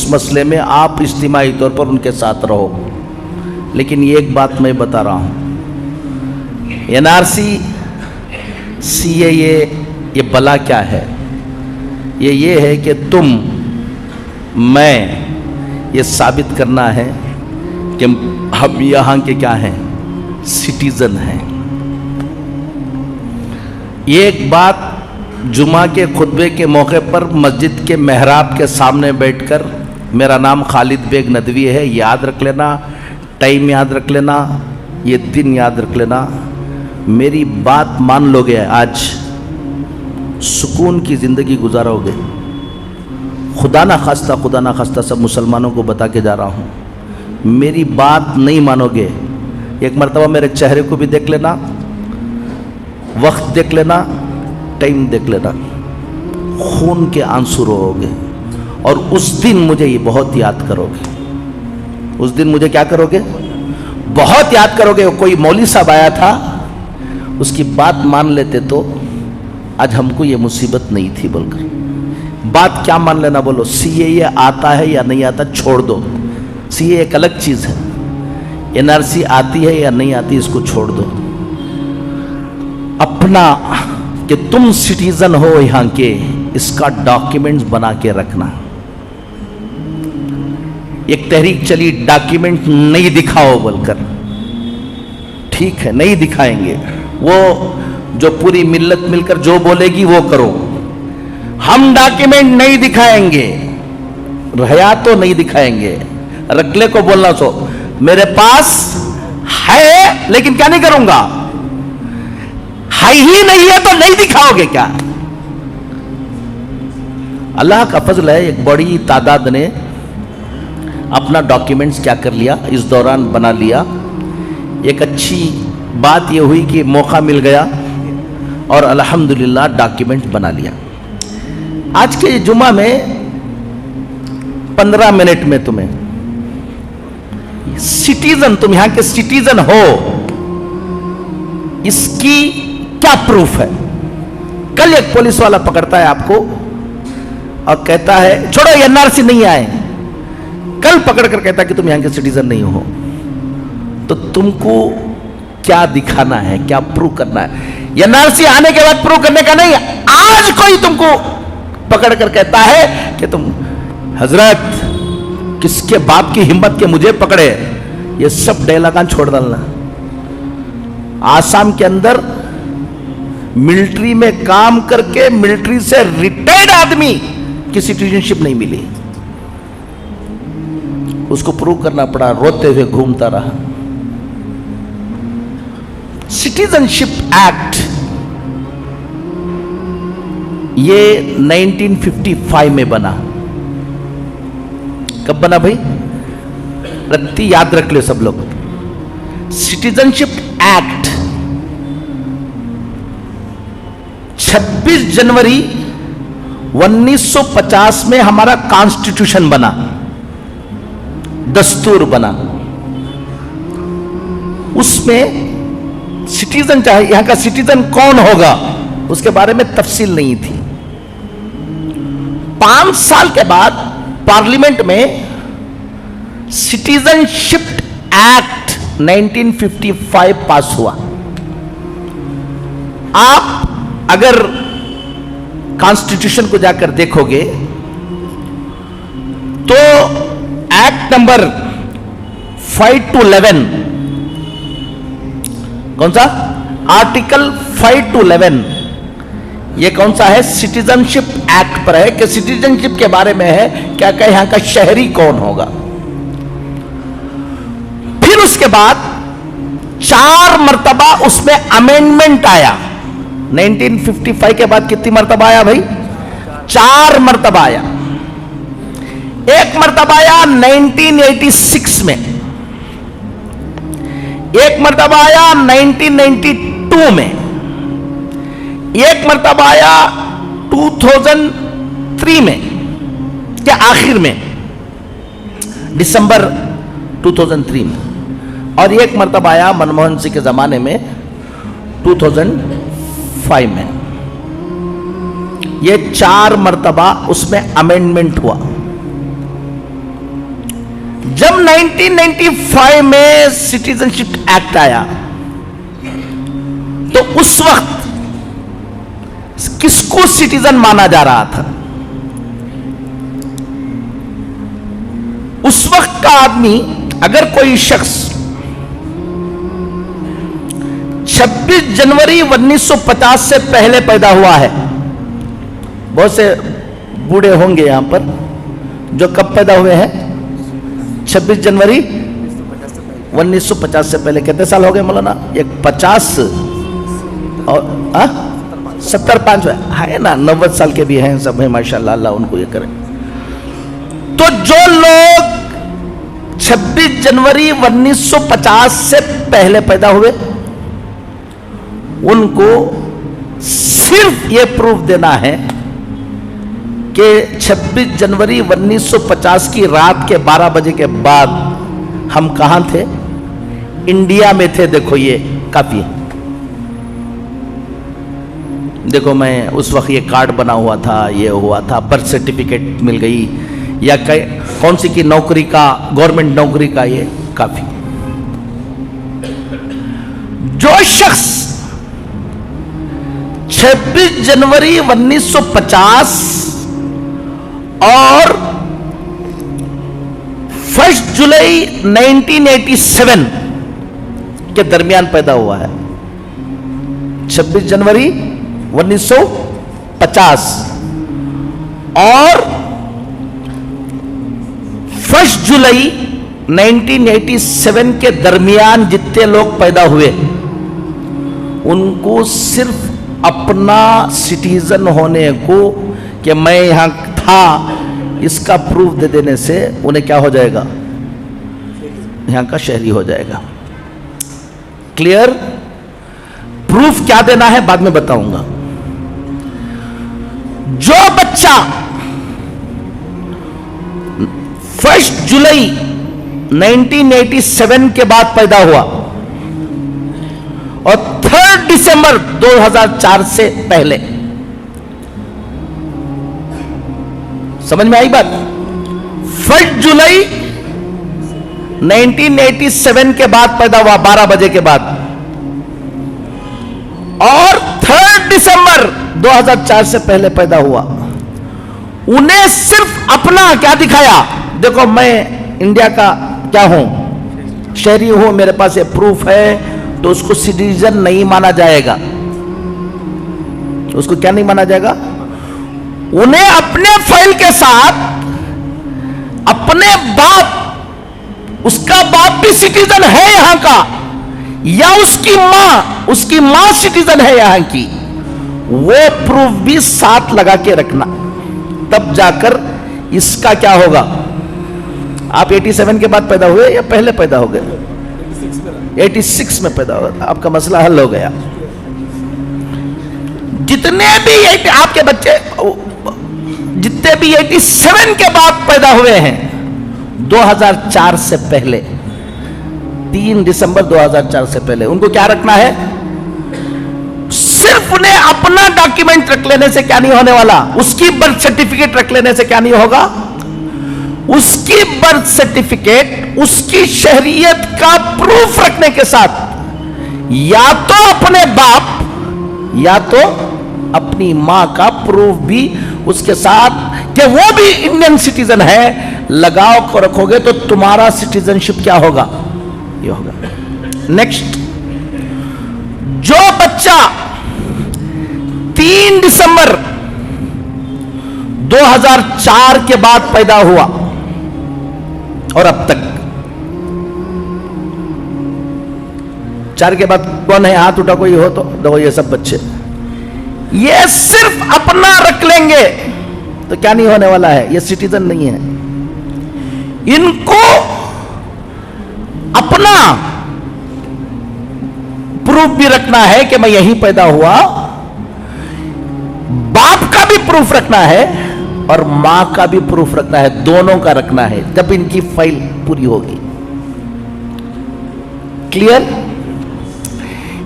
उस मसले में आप इज्तिमाई तौर पर उनके साथ रहो। लेकिन ये एक बात मैं बता रहा हूँ, NRC CAA ये बला क्या है? ये है कि तुम मैं ये साबित करना है कि हम यहाँ के क्या हैं, सिटीजन हैं। ये एक बात जुमा के खुतबे के मौके पर मस्जिद के मेहराब के सामने बैठकर, मेरा नाम खालिद बेग नदवी है, याद रख लेना, टाइम याद रख लेना, ये दिन याद रख लेना, मेरी बात मान लोगे आज सुकून की ज़िंदगी गुजारोगे। खुदा ना खास्ता सब मुसलमानों को बता के जा रहा हूँ, मेरी बात नहीं मानोगे, एक मरतबा मेरे चेहरे को भी देख लेना, वक्त देख लेना, टाइम देख लेना, खून के आंसू रोओगे। और उस दिन मुझे ये बहुत याद करोगे। उस दिन मुझे क्या करोगे? बहुत याद करोगे। कोई मौलवी साहब आया था, उसकी बात मान लेते तो आज हमको ये मुसीबत नहीं थी बोलकर। बात क्या मान लेना बोलो? CAA आता है या नहीं आता छोड़ दो, CAA एक अलग चीज़ है। NRC आती है या नहीं आती इसको छोड़ दो। अपना कि तुम सिटीजन हो यहाँ के, इसका डॉक्यूमेंट्स बना के रखना। एक तहरीक चली, डॉक्यूमेंट नहीं दिखाओ बोलकर, ठीक है नहीं दिखाएंगे, वो जो पूरी मिल्लत मिलकर जो बोलेगी वो करो, हम डॉक्यूमेंट नहीं दिखाएंगे, रहया तो नहीं दिखाएंगे। रखले को बोलना सो मेरे पास है लेकिन क्या नहीं करूंगा, है ही नहीं है तो नहीं दिखाओगे क्या? अल्लाह का फजल है, एक बड़ी तादाद ने अपना डॉक्यूमेंट्स क्या कर लिया, इस दौरान बना लिया। एक अच्छी बात यह हुई कि मौका मिल गया और अल्हम्दुलिल्लाह डॉक्यूमेंट्स बना लिया। आज के जुमा में 15 मिनट में तुम्हें सिटीजन, तुम यहां के सिटीजन हो, इसकी क्या प्रूफ है? कल एक पुलिस वाला पकड़ता है आपको और कहता है छोड़ो NRC नहीं आए, कल पकड़ कर कहता है कि तुम यहां के सिटीजन नहीं हो। तो तुमको क्या दिखाना है, क्या प्रूव करना है? NRC आने के बाद प्रूव करने का नहीं, आज कोई तुमको पकड़ कर कहता है कि तुम हजरत किसके बाप की हिम्मत के मुझे पकड़े, ये सब डायलॉग छोड़ डालना। आसाम के अंदर मिलिट्री में काम करके मिलिट्री से रिटायर्ड आदमी की सिटीजनशिप नहीं मिली, उसको प्रूव करना पड़ा, रोते हुए घूमता रहा। सिटीजनशिप एक्ट ये 1955 में बना। कब बना भाई? रत्ती याद रख ले सब लोग। सिटीजनशिप एक्ट 26 जनवरी 1950 में हमारा कॉन्स्टिट्यूशन बना, दस्तूर बना। उसमें सिटीजन चाहे यहां का सिटीजन कौन होगा उसके बारे में तफसील नहीं थी। 5 साल के बाद पार्लियामेंट में सिटीजनशिप एक्ट 1955 पास हुआ। आप अगर कॉन्स्टिट्यूशन को जाकर देखोगे तो एक्ट नंबर 5 to 11, कौन सा आर्टिकल 5 to 11, ये कौन सा है? सिटीजनशिप एक्ट पर है कि सिटीजनशिप के बारे में है क्या क्या, यहां का शहरी कौन होगा। फिर उसके बाद 4 मर्तबा उसमें अमेंडमेंट आया। 1955 के बाद कितनी मर्तबा आया भाई? 4 मर्तबा आया। एक मर्तबा आया 1986 में, एक मर्तबा आया 1992 में, एक मर्तबा आया 2003 में के आखिर में, दिसंबर 2003 में, और एक मर्तबा आया मनमोहन सिंह के जमाने में 2005 में। ये 4 मर्तबा उसमें अमेंडमेंट हुआ। जब 1995 में सिटीजनशिप एक्ट आया तो उस वक्त किसको सिटीजन माना जा रहा था? उस वक्त का आदमी, अगर कोई शख्स 26 जनवरी 1950 से पहले पैदा हुआ है, बहुत से बूढ़े होंगे यहां पर जो कब पैदा हुए हैं? 26 जनवरी 1950 से पहले। कितने साल हो गए मौलाना? एक 50 और 75 है ना, 90 साल के भी हैं सब हैं माशाल्लाह, अल्लाह उनको ये करे। तो जो लोग 26 जनवरी 1950 से पहले पैदा हुए, उनको सिर्फ ये प्रूफ देना है कि 26 जनवरी 1950 की रात के 12 बजे के बाद हम कहां थे? इंडिया में थे। देखो ये काफी है। देखो मैं उस वक्त ये कार्ड बना हुआ था, ये हुआ था, बर्थ सर्टिफिकेट मिल गई, या कौन सी की नौकरी का, गवर्नमेंट नौकरी का, ये काफी। जो शख्स 26 जनवरी 1950 और 1 जुलाई 1987 के दरमियान पैदा हुआ है, 26 जनवरी 1950 और 1 जुलाई 1987 के दरमियान जितने लोग पैदा हुए, उनको सिर्फ अपना सिटीजन होने को, कि मैं यहां था, इसका प्रूफ दे देने से उन्हें क्या हो जाएगा? यहां का शहरी हो जाएगा। क्लियर? प्रूफ क्या देना है बाद में बताऊंगा। जो बच्चा 1 जुलाई 1987 के बाद पैदा हुआ और 3 दिसंबर 2004 से पहले, समझ में आई बात? 1 जुलाई 1987 के बाद पैदा हुआ 12 बजे के बाद, और 3 दिसंबर 2004 से पहले पैदा हुआ, उन्हें सिर्फ अपना क्या दिखाया? देखो मैं इंडिया का क्या हूं, शहरी हूं, मेरे पास ये प्रूफ है, तो उसको सिटीजन नहीं माना जाएगा। उसको क्या नहीं माना जाएगा? उन्हें अपने फाइल के साथ अपने बाप, उसका बाप भी सिटीजन है यहां का, या उसकी मां सिटीजन है यहां की, वो प्रूफ भी साथ लगा के रखना, तब जाकर इसका क्या होगा। आप 87 के बाद पैदा हुए या पहले पैदा हो गए? 86 में पैदा हुआ, आपका मसला हल हो गया। जितने भी आपके बच्चे, जितने भी 87 के बाद पैदा हुए हैं 2004 से पहले, 3 दिसंबर 2004 से पहले, उनको क्या रखना है? सिर्फ उन्हें अपना डॉक्यूमेंट रख लेने से क्या नहीं होने वाला, उसकी बर्थ सर्टिफिकेट रख लेने से क्या नहीं होगा, उसकी बर्थ सर्टिफिकेट, उसकी शहरियत का प्रूफ रखने के साथ या तो अपने बाप या तो अपनी मां का प्रूफ भी उसके साथ कि वो भी इंडियन सिटीजन है, लगाव को रखोगे तो तुम्हारा सिटीजनशिप क्या होगा? ये होगा। नेक्स्ट, जो बच्चा 3 दिसंबर 2004 के बाद पैदा हुआ और अब तक, 4 के बाद कौन है? हाथ उठा कोई हो तो देखो, ये सब बच्चे ये सिर्फ अपना रख लेंगे तो क्या नहीं होने वाला है, ये सिटीजन नहीं है। इनको अपना प्रूफ भी रखना है कि मैं यहीं पैदा हुआ, बाप का भी प्रूफ रखना है और मां का भी प्रूफ रखना है, दोनों का रखना है, जब इनकी फाइल पूरी होगी। क्लियर?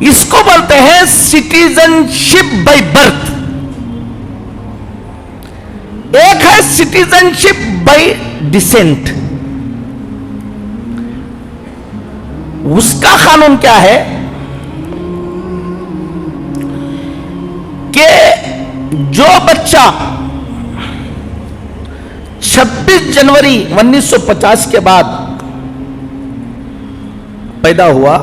इसको बोलते हैं सिटीजनशिप बाय बर्थ। एक है सिटीजनशिप बाय डिसेंट, उसका कानून क्या है कि जो बच्चा 26 जनवरी 1950 के बाद पैदा हुआ,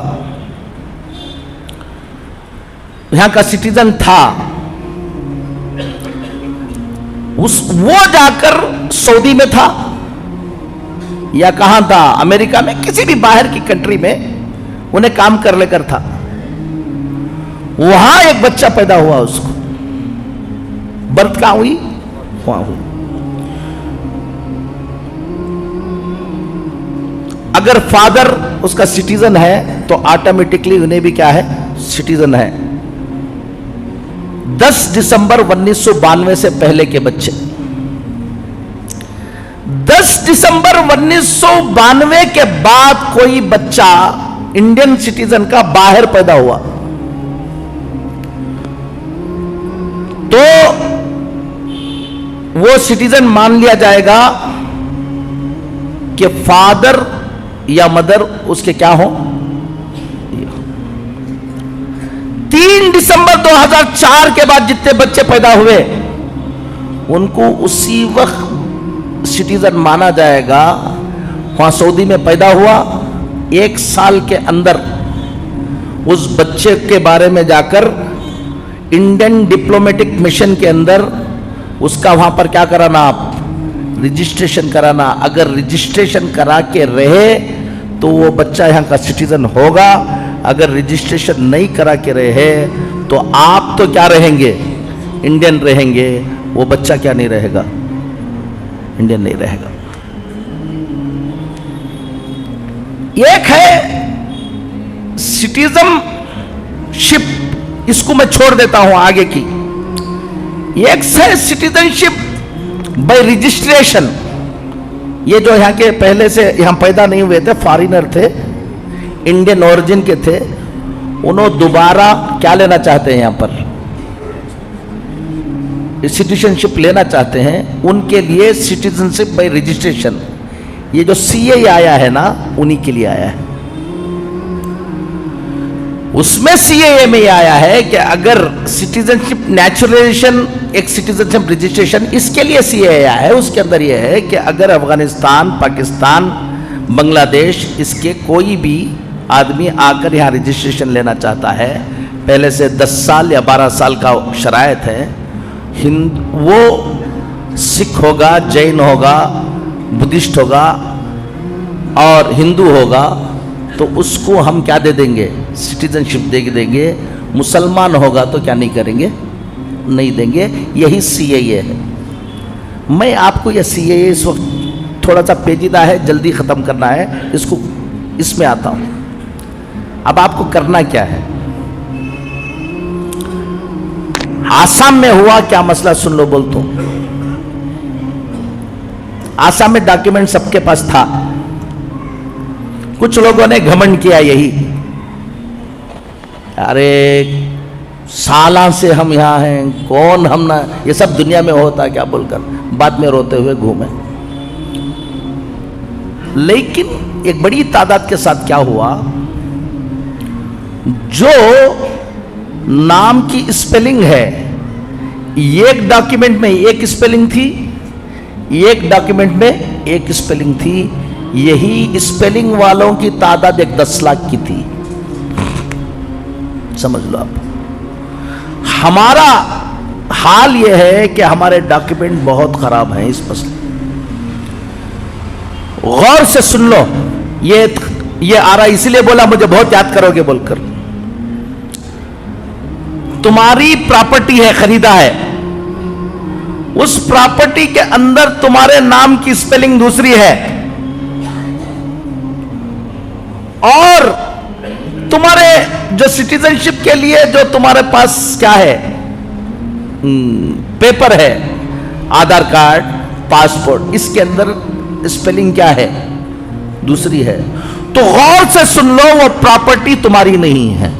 यहां का सिटीजन था, वो जाकर सऊदी में था या कहां था, अमेरिका में, किसी भी बाहर की कंट्री में उन्हें काम कर लेकर था, वहां एक बच्चा पैदा हुआ, उसको बर्थ कहां हुई, वहां हुई। अगर फादर उसका सिटीजन है तो ऑटोमेटिकली उन्हें भी क्या है, सिटीजन है। 10 दिसंबर 1992 से पहले के बच्चे, 10 दिसंबर 1992 के बाद कोई बच्चा इंडियन सिटीजन का बाहर पैदा हुआ तो वो सिटीजन मान लिया जाएगा कि फादर या मदर उसके क्या हो। 3 दिसंबर 2004 के बाद जितने बच्चे पैदा हुए उनको उसी वक्त सिटीजन माना जाएगा। वहां सऊदी में पैदा हुआ, 1 साल के अंदर उस बच्चे के बारे में जाकर इंडियन डिप्लोमेटिक मिशन के अंदर उसका वहां पर क्या कराना, आप रजिस्ट्रेशन कराना। अगर रजिस्ट्रेशन करा के रहे तो वो बच्चा यहां का सिटीजन होगा, अगर रजिस्ट्रेशन नहीं करा के रहे तो आप तो क्या रहेंगे, इंडियन रहेंगे, वो बच्चा क्या नहीं रहेगा, इंडियन नहीं रहेगा। एक है सिटीजनशिप, इसको मैं छोड़ देता हूं आगे की। एक है सिटीजनशिप बाय रजिस्ट्रेशन, ये जो यहाँ के पहले से यहाँ पैदा नहीं हुए थे, फॉरेनर थे, इंडियन ओरिजिन के थे, उन्होंने दोबारा क्या लेना चाहते हैं, यहाँ पर सिटीजनशिप लेना चाहते हैं, उनके लिए सिटीजनशिप बाय रजिस्ट्रेशन, ये जो सीए आया है ना, उन्हीं के लिए आया है। उसमें सीएए में आया है कि अगर सिटीजनशिप नेचुरलाइजेशन, एक सिटीजनशिप रजिस्ट्रेशन, इसके लिए सीएए आया है। उसके अंदर यह है कि अगर अफगानिस्तान, पाकिस्तान, बांग्लादेश, इसके कोई भी आदमी आकर यहाँ रजिस्ट्रेशन लेना चाहता है, पहले से 10 साल या 12 साल का शरायत है, वो सिख होगा, जैन होगा, बुद्धिस्ट होगा और हिंदू होगा, तो उसको हम क्या दे देंगे, सिटीजनशिप दे देंगे। मुसलमान होगा तो क्या नहीं करेंगे, नहीं देंगे। यही सीएए है। मैं आपको यह सीएए इस वक्त थोड़ा सा पेचीदा है, जल्दी ख़त्म करना है इसको, इसमें आता हूं। अब आपको करना क्या है, आसाम में हुआ क्या मसला सुन लो, बोलता हूं। आसाम में डॉक्यूमेंट सबके पास था, कुछ लोगों ने घमंड किया यही, अरे सालों से हम यहां हैं, कौन हम ना, ये सब दुनिया में होता है क्या बोलकर बाद में रोते हुए घूमे। लेकिन एक बड़ी तादाद के साथ क्या हुआ, जो नाम की स्पेलिंग है, एक डॉक्यूमेंट में एक स्पेलिंग थी, एक डॉक्यूमेंट में एक स्पेलिंग थी, यही स्पेलिंग वालों की तादाद 10 लाख की थी। समझ लो आप, हमारा हाल यह है कि हमारे डॉक्यूमेंट बहुत खराब हैं इस मसले। गौर से सुन लो, ये आ रहा इसलिए बोला, मुझे बहुत याद करोगे बोलकर। तुम्हारी प्रॉपर्टी है, खरीदा है, उस प्रॉपर्टी के अंदर तुम्हारे नाम की स्पेलिंग दूसरी है और तुम्हारे जो सिटीजनशिप के लिए जो तुम्हारे पास क्या है, पेपर है, आधार कार्ड, पासपोर्ट, इसके अंदर स्पेलिंग क्या है, दूसरी है। तो गौर से सुन लो, वो प्रॉपर्टी तुम्हारी नहीं है।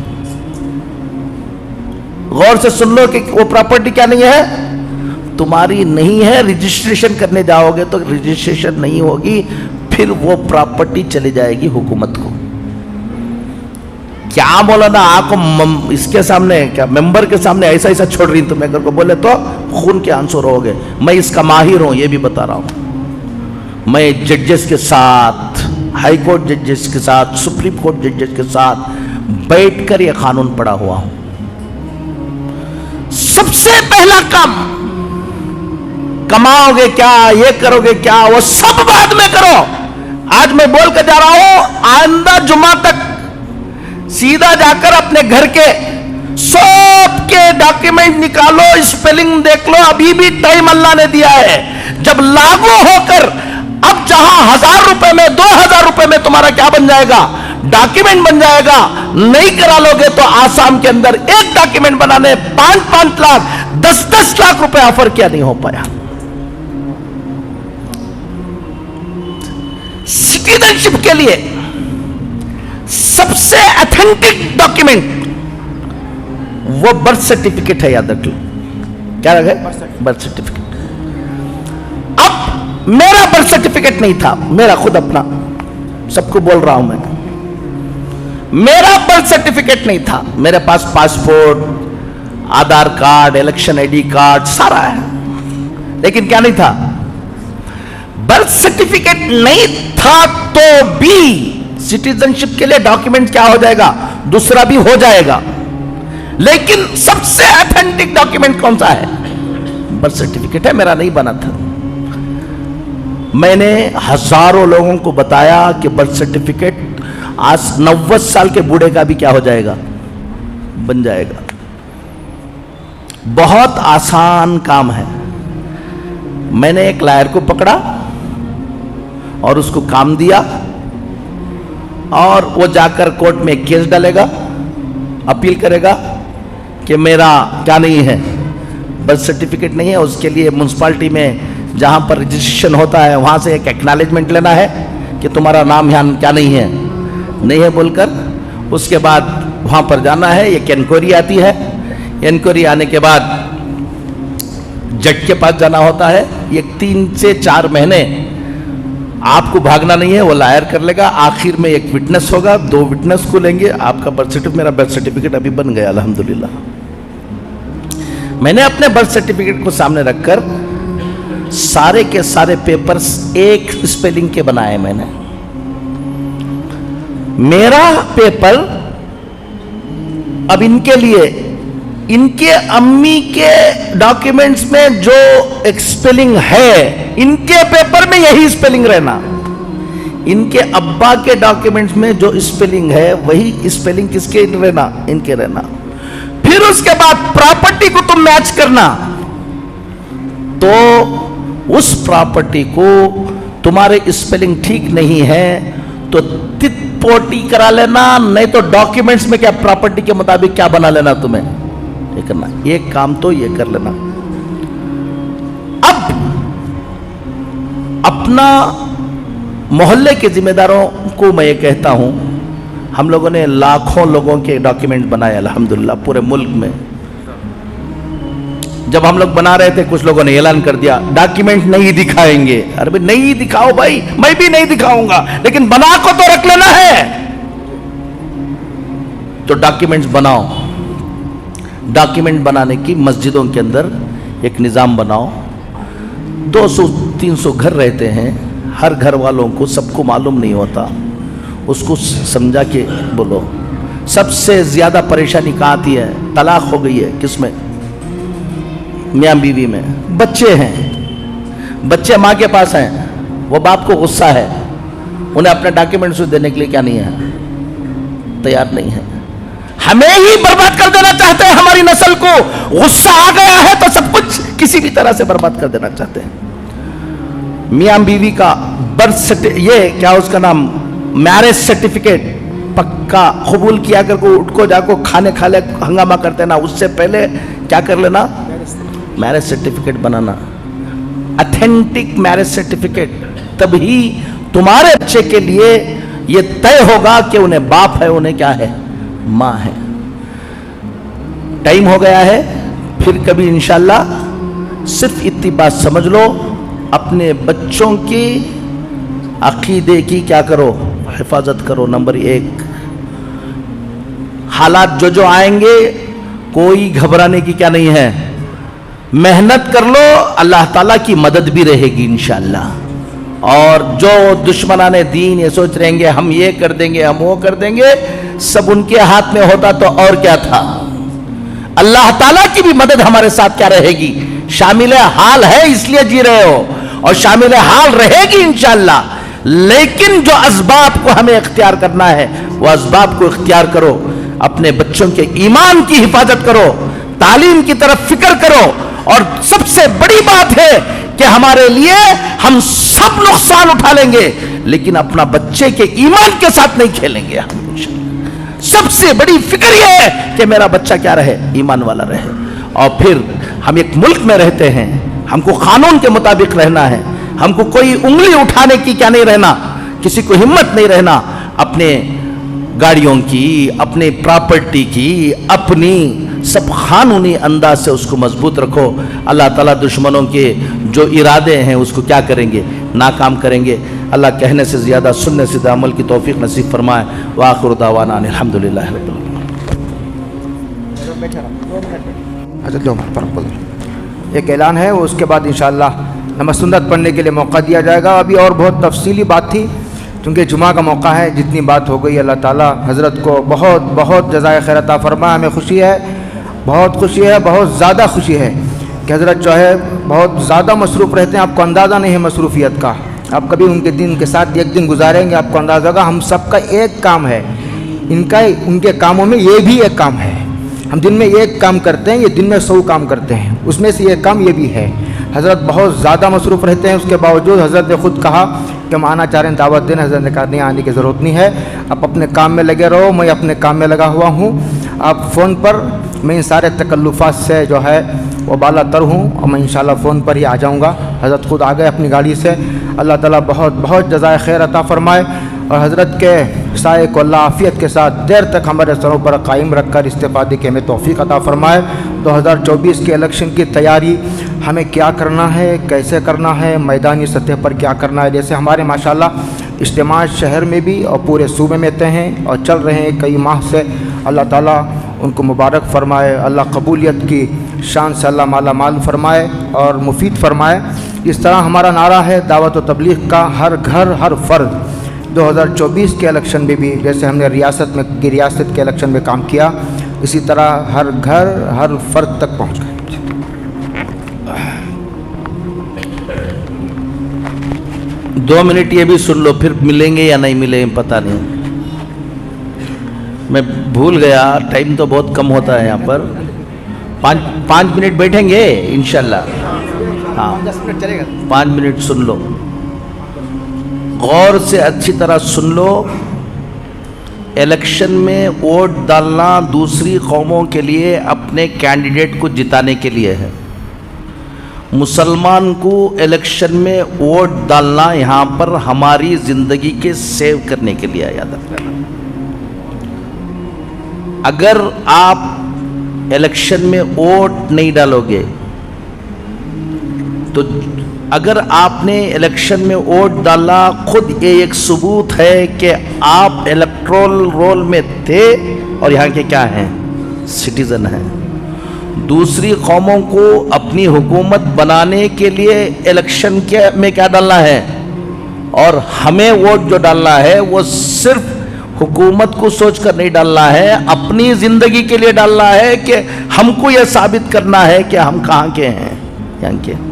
गौर से सुन लो कि वो प्रॉपर्टी क्या नहीं है, तुम्हारी नहीं है। रजिस्ट्रेशन करने जाओगे तो रजिस्ट्रेशन नहीं होगी, फिर वो प्रॉपर्टी चली जाएगी हुकूमत को। क्या बोला ना, आपको इसके सामने क्या मेंबर के सामने ऐसा ऐसा छोड़ रही तुम अगर को बोले तो खून के आंसू रहोगे। मैं इसका माहिर हूं, ये भी बता रहा हूं। मैं जजेस के साथ, हाई कोर्ट जजेस के साथ, सुप्रीम कोर्ट जजेस के साथ बैठकर यह कानून पढ़ा हुआ हूं। सबसे पहला काम, कमाओगे क्या, ये करोगे क्या, वो सब बाद में करो। आज मैं बोल कर जा रहा हूं, आइंदा जुमा तक सीधा जाकर अपने घर के सब के डॉक्यूमेंट निकालो, स्पेलिंग देख लो। अभी भी टाइम अल्लाह ने दिया है। जब लागू होकर अब जहां 1000 रुपए में 2000 रुपए में तुम्हारा क्या बन जाएगा, डॉक्यूमेंट बन जाएगा। नहीं करा लोगे तो आसाम के अंदर एक डॉक्यूमेंट बनाने 5-5 लाख 10-10 लाख रुपए ऑफर किया, नहीं हो पाया। सिटीजनशिप के लिए सबसे ऑथेंटिक डॉक्यूमेंट वो बर्थ सर्टिफिकेट है, याद रख लो। क्या रखे? Birth certificate. अब मेरा बर्थ सर्टिफिकेट नहीं था, मेरा खुद अपना, सबको बोल रहा हूं मैं, मेरा बर्थ सर्टिफिकेट नहीं था। मेरे पास पासपोर्ट, आधार कार्ड, इलेक्शन आईडी कार्ड सारा है, लेकिन क्या नहीं था? बर्थ सर्टिफिकेट नहीं था तो भी सिटीजनशिप के लिए डॉक्यूमेंट क्या हो जाएगा, दूसरा भी हो जाएगा। लेकिन सबसे ऑथेंटिक डॉक्यूमेंट कौन सा है? बर्थ सर्टिफिकेट है। मेरा नहीं बना था। मैंने हजारों लोगों को बताया कि बर्थ सर्टिफिकेट आज 90 साल के बूढ़े का भी क्या हो जाएगा, बन जाएगा। बहुत आसान काम है। मैंने एक लायर को पकड़ा और उसको काम दिया, और वो जाकर कोर्ट में केस डालेगा, अपील करेगा कि मेरा क्या नहीं है, बर्थ सर्टिफिकेट नहीं है। उसके लिए म्यूनसिपालिटी में जहां पर रजिस्ट्रेशन होता है वहां से एक एक्नॉलेजमेंट लेना है कि तुम्हारा नाम यहाँ क्या नहीं है बोलकर। उसके बाद वहां पर जाना है, एक इंक्वायरी आती है। इंक्वायरी आने के बाद जज के पास जाना होता है। ये 3 से 4 महीने आपको भागना नहीं है, वो लायर कर लेगा। आखिर में एक विटनेस होगा, 2 विटनेस को लेंगे, आपका बर्थ सर्टिफिकेट, मेरा बर्थ सर्टिफिकेट अभी बन गया अल्हम्दुलिल्लाह। मैंने अपने बर्थ सर्टिफिकेट को सामने रखकर सारे के सारे पेपर्स एक स्पेलिंग के बनाए मैंने। मेरा पेपर अब इनके लिए, इनके अम्मी के डॉक्यूमेंट्स में जो एक स्पेलिंग है, इनके पेपर में यही स्पेलिंग रहना। इनके अब्बा के डॉक्यूमेंट्स में जो स्पेलिंग है वही स्पेलिंग किसके रहना, इनके रहना। फिर उसके बाद प्रॉपर्टी को तुम मैच करना, तो उस प्रॉपर्टी को तुम्हारे स्पेलिंग ठीक नहीं है तो तितपोटी करा लेना, नहीं तो डॉक्यूमेंट्स में क्या प्रॉपर्टी के मुताबिक क्या बना लेना तुम्हें, ये करना। एक काम तो ये कर लेना। अब अपना मोहल्ले के जिम्मेदारों को मैं ये कहता हूं, हम लोगों ने लाखों लोगों के डॉक्यूमेंट बनाए अल्हम्दुलिल्लाह पूरे मुल्क में। जब हम लोग बना रहे थे कुछ लोगों ने ऐलान कर दिया डॉक्यूमेंट नहीं दिखाएंगे। अरे भाई नहीं दिखाओ भाई, मैं भी नहीं दिखाऊंगा, लेकिन बना को तो रख लेना है। तो डॉक्यूमेंट्स बनाओ। डॉक्यूमेंट बनाने की मस्जिदों के अंदर एक निज़ाम बनाओ। 200-300 घर रहते हैं, हर घर वालों को सबको मालूम नहीं होता, उसको समझा के बोलो। सबसे ज्यादा परेशानी कहाँ आती है? तलाक हो गई है, किसमें? मियाँ बीवी में। बच्चे हैं, बच्चे माँ के पास हैं, वो बाप को गुस्सा है, उन्हें अपने डॉक्यूमेंट्स देने के लिए क्या नहीं है, तैयार नहीं है। हमें ही बर्बाद कर देना चाहते हैं, हमारी नस्ल को गुस्सा आ गया है तो सब कुछ किसी भी तरह से बर्बाद कर देना चाहते हैं। मियाँ बीवी का बर्थ सर्टिफिकेट, ये क्या उसका नाम, मैरिज सर्टिफिकेट पक्का कबूल किया कर को उठ को जाको खाने खा ले हंगामा करते ना, उससे पहले क्या कर लेना, मैरिज सर्टिफिकेट बनाना, ऑथेंटिक मैरिज सर्टिफिकेट। तभी तुम्हारे बच्चे के लिए यह तय होगा कि उन्हें बाप है, उन्हें क्या है, मां है। टाइम हो गया है, फिर कभी इंशाल्लाह। सिर्फ इतनी बात समझ लो, अपने बच्चों की अकीदे की क्या करो, हिफाजत करो। नंबर 1 हालात जो जो आएंगे कोई घबराने की क्या नहीं है, मेहनत कर लो, अल्लाह ताला की मदद भी रहेगी इंशाअल्लाह। और जो दुश्मनाने दीन ये सोच रहेंगे हम ये कर देंगे हम वो कर देंगे, सब उनके हाथ में होता तो और क्या था। अल्लाह ताला की भी मदद हमारे साथ क्या रहेगी, शामिल हाल है इसलिए जी रहे हो और शामिल हाल रहेगी इंशाअल्लाह। लेकिन जो असबाब को हमें इख्तियार करना है वो असबाब को इख्तियार करो, अपने बच्चों के ईमान की हिफाजत करो, तालीम की तरफ फिक्र करो। और सबसे बड़ी बात है कि हमारे लिए हम सब नुकसान उठा लेंगे लेकिन अपना बच्चे के ईमान के साथ नहीं खेलेंगे हम। सबसे बड़ी फिक्र यह है कि मेरा बच्चा क्या रहे, ईमान वाला रहे। और फिर हम एक मुल्क में रहते हैं, हमको कानून के मुताबिक रहना है, हमको कोई उंगली उठाने की क्या नहीं रहना, किसी को हिम्मत नहीं रहना अपने गाड़ियों की, अपने प्रॉपर्टी की, अपनी सब कानूनी अंदाज से उसको मजबूत रखो। अल्लाह ताला दुश्मनों के जो इरादे हैं उसको क्या करेंगे, नाकाम करेंगे। अल्लाह कहने से ज़्यादा सुनने से अमल की तौफीक नसीब फरमाए। व आखिर दावाना अल्हम्दुलिल्लाह रब्बिल आलमीन। एक ऐलान है, उसके बाद इंशाअल्लाह नमाज़ सुन्नत पढ़ने के लिए मौका दिया जाएगा। अभी और बहुत तफसीली बात थी, क्योंकि जुमा का मौका है, जितनी बात हो गई अल्लाह ताला हज़रत को बहुत बहुत जज़ाए खैर अता फरमाए। हमें खुशी है, बहुत खुशी है, बहुत ज़्यादा खुशी है कि हज़रत जो है बहुत ज़्यादा मसरूफ़ रहते हैं। आपको अंदाज़ा नहीं है मसरूफ़ियत का, आप कभी उनके दिन के साथ एक दिन गुजारेंगे आपको अंदाज़ा होगा। हम सबका एक काम है, इनका उनके कामों में ये भी एक काम है। हम दिन में एक काम करते हैं, ये दिन में 100 काम करते हैं, उसमें से एक काम ये भी है। हज़रत बहुत ज़्यादा मसरूफ़ रहते हैं, उसके बावजूद हज़रत ने ख़ुद कहा कि हम आना चाह रहे हैं, दावत देना। हज़रत ने कहा नहीं, आने की ज़रूरत नहीं है, आप अपने काम में लगे रहो, मैं अपने काम में लगा हुआ हूँ। आप फ़ोन पर, मैं इन सारे तकल्लुफ़ात से जो है वो बाला तर हूँ और मैं इंशाअल्लाह फ़ोन पर ही आ जाऊँगा। हज़रत ख़ुद आ गए अपनी गाड़ी से। अल्लाह ताला बहुत बहुत जज़ाए खैर अता फ़रमाए और हज़रत के साए को अल्लाह आफ़ियत के साथ देर तक हमारे सरों पर कायम रख कर इस्तेफ़ादे की हमें तौफ़ीक़ अता फ़रमाए। 2024 के इलेक्शन की तैयारी हमें क्या करना है, कैसे करना है, मैदानी सतह पर क्या करना है। जैसे हमारे माशाअल्लाह इज्तिमा शहर में भी और पूरे सूबे में तय हैं और चल रहे हैं कई माह से। अल्लाह ताला उनको मुबारक फ़रमाए, अल्लाह कबूलियत की शान से अल्लाह माला माल फ़रमाए और मुफीद फ़रमाए। इस तरह हमारा नारा है दावत व तबलीग का, हर घर हर फ़र्द। 2024 के इलेक्शन में भी जैसे हमने रियासत के इलेक्शन में काम किया, इसी तरह हर घर हर फ़र्द तक पहुँच गए। 2 मिनट ये भी सुन लो, फिर मिलेंगे या नहीं मिलेंगे पता नहीं, मैं भूल गया। टाइम तो बहुत कम होता है यहाँ पर। 5 मिनट बैठेंगे इंशाल्लाह। हाँ 10 मिनट चलेगा। 5 मिनट सुन लो, गौर से अच्छी तरह सुन लो। इलेक्शन में वोट डालना दूसरी कौमों के लिए अपने कैंडिडेट को जिताने के लिए है। मुसलमान को इलेक्शन में वोट डालना यहाँ पर हमारी ज़िंदगी के सेव करने के लिए, याद रखना। अगर आप इलेक्शन में वोट नहीं डालोगे तो अगर आपने इलेक्शन में वोट डाला, खुद ये एक सबूत है कि आप इलेक्टोरल रोल में थे और यहाँ के क्या हैं, सिटीज़न हैं। दूसरी कौमों को अपनी हुकूमत बनाने के लिए इलेक्शन में क्या डालना है, और हमें वोट जो डालना है वो सिर्फ हुकूमत को सोचकर नहीं डालना है, अपनी ज़िंदगी के लिए डालना है कि हमको यह साबित करना है कि हम कहाँ के हैं, यहाँ के।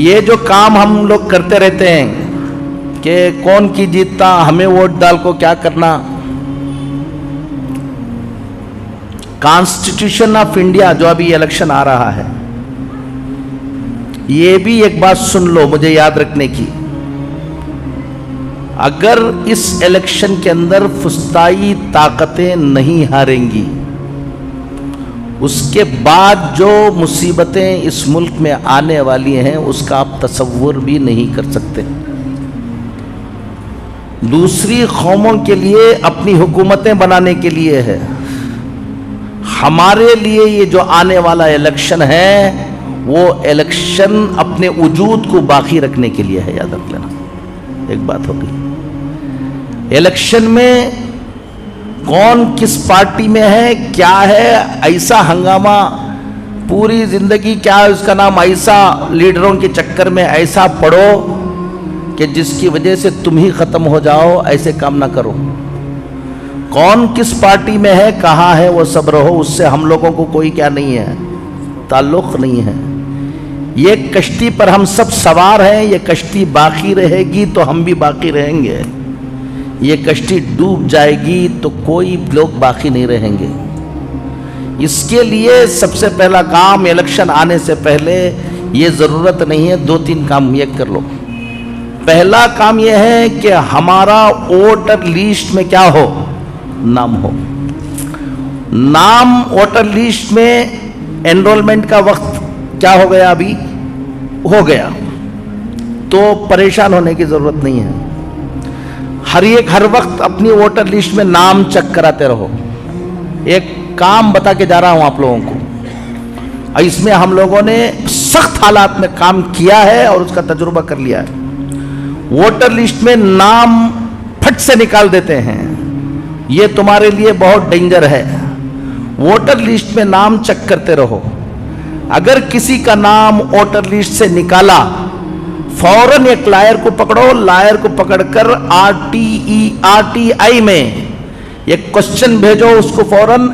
ये जो काम हम लोग करते रहते हैं कि कौन की जीतता, हमें वोट डाल को क्या करना। कॉन्स्टिट्यूशन ऑफ इंडिया जो अभी इलेक्शन आ रहा है, ये भी एक बात सुन लो मुझे याद रखने की। अगर इस इलेक्शन के अंदर फुस्ताई ताकतें नहीं हारेंगी, उसके बाद जो मुसीबतें इस मुल्क में आने वाली हैं उसका आप तसव्वुर भी नहीं कर सकते। दूसरी कौमों के लिए अपनी हुकूमतें बनाने के लिए है, हमारे लिए ये जो आने वाला इलेक्शन है वो इलेक्शन अपने वजूद को बाकी रखने के लिए है, याद रख लेना। एक बात होगी, इलेक्शन में कौन किस पार्टी में है, क्या है, ऐसा हंगामा पूरी जिंदगी, क्या है उसका नाम, ऐसा लीडरों के चक्कर में ऐसा पड़ो कि जिसकी वजह से तुम ही खत्म हो जाओ, ऐसे काम ना करो। कौन किस पार्टी में है, कहाँ है, वो सब रहो, उससे हम लोगों को कोई क्या नहीं है, ताल्लुक नहीं है। ये कश्ती पर हम सब सवार हैं, ये कश्ती बाकी रहेगी तो हम भी बाकी रहेंगे, ये कश्ती डूब जाएगी तो कोई लोग बाकी नहीं रहेंगे। इसके लिए सबसे पहला काम, इलेक्शन आने से पहले ये ज़रूरत नहीं है, 2-3 काम ये कर लो। पहला काम यह है कि हमारा वोटर लिस्ट में क्या हो, नाम हो। नाम वोटर लिस्ट में एनरोलमेंट का वक्त क्या हो गया, अभी हो गया, तो परेशान होने की ज़रूरत नहीं है। हर वक्त अपनी वोटर लिस्ट में नाम चेक कराते रहो। एक काम बता के जा रहा हूं आप लोगों को, इसमें हम लोगों ने सख्त हालात में काम किया है और उसका तजुर्बा कर लिया है। वोटर लिस्ट में नाम फट से निकाल देते हैं, ये तुम्हारे लिए बहुत डेंजर है। वोटर लिस्ट में नाम चेक करते रहो। अगर किसी का नाम वोटर लिस्ट से निकाला, फौरन एक लायर को पकड़ो, लायर को पकड़कर RTI में एक क्वेश्चन भेजो उसको फौरन।